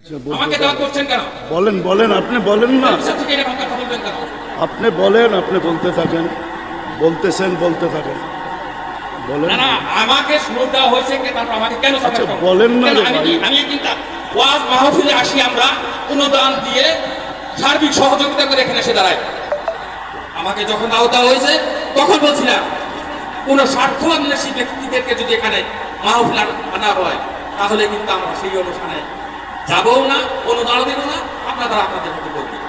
আমাকে দাওয়াত করছেন কেন? বলেন বলেন, আপনি বলেন না, আপনি বলেন, আপনি বলতে থাকেন, বলতেছেন, বলতে থাকেন, বলেন। না, আমাকে সুযোগ দেওয়া হয়েছে, তারপর আমাকে কেন বলেন না? আমি কিন্তু ওয়াজ মাহফিলে আসি, আমরা অনুদান দিয়ে সার্বিক সহযোগিতা করে এখানে এসে দাঁড়াই। আমাকে যখন দাওয়াত দেওয়া হয়েছে তখন বলছিলাম কোন স্বার্থান্বেষী ব্যক্তিদেরকে যদি এখানে মাহফিল আনা হয় তাহলে কিন্তু আমরা সেই অনুষ্ঠানে যাবও না, অনুদানও দেব না, আপনারা আপনাদের মতো বলবেন।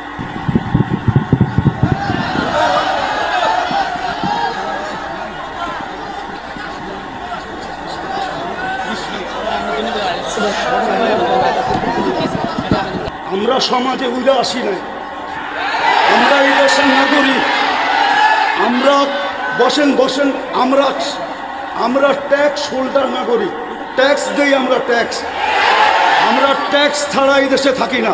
আমরা সমাজে উঠে আসি নাই, আমরা এই দেশের নাগরিক। আমরা বসেন বসেন, আমরা ট্যাক্স হোল্ডার নাগরিক, ট্যাক্স দেই আমরা, আমরা ট্যাক্স ছাড়া এই দেশে থাকি না।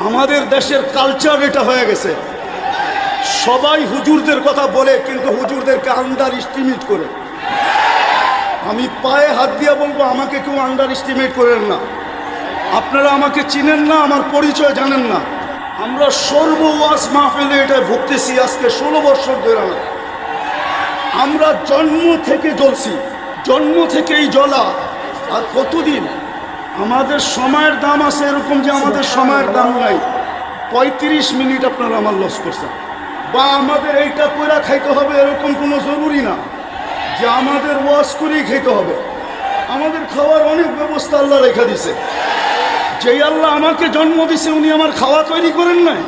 আমাদের দেশের কালচার এটা হয়ে গেছে, সবাই হুজুরদের কথা বলে কিন্তু হুজুরদেরকে আন্ডার এস্টিমেট করে। আমি পায়ে হাত দিয়ে বলবো, আমাকে কেউ আন্ডার এস্টিমেট করেন না। আপনারা আমাকে চিনেন না, আমার পরিচয় জানেন না। আমরা সর্ব ওয়াজ মাহফিলে এটা ভুগতেছি আজকে 16 বছর ধরে। আমরা জন্ম থেকে জ্বলছি, জন্ম থেকেই জ্বলা। আর কতদিন আমাদের সময়ের দাম আছে এরকম যে আমাদের সময়ের দাম নাই। 35 মিনিট আপনারা আমার লস করছেন। বা আমাদের এইটা কইরা খাইতে হবে এরকম কোনো জরুরি না যে আমাদের ওয়াজ করেই খেতে হবে। আমাদের খাওয়ার অনেক ব্যবস্থা আল্লাহ রেখে দিছে। যেই আল্লাহ আমাকে জন্ম দিছে উনি আমার খাওয়া তৈরি করেন নাই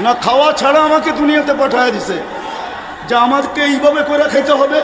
না, খাওয়া ছাড়া আমাকে দুনিয়াতে পাঠায় দিছে যে আমাকে এইভাবে করে খেতে হবে।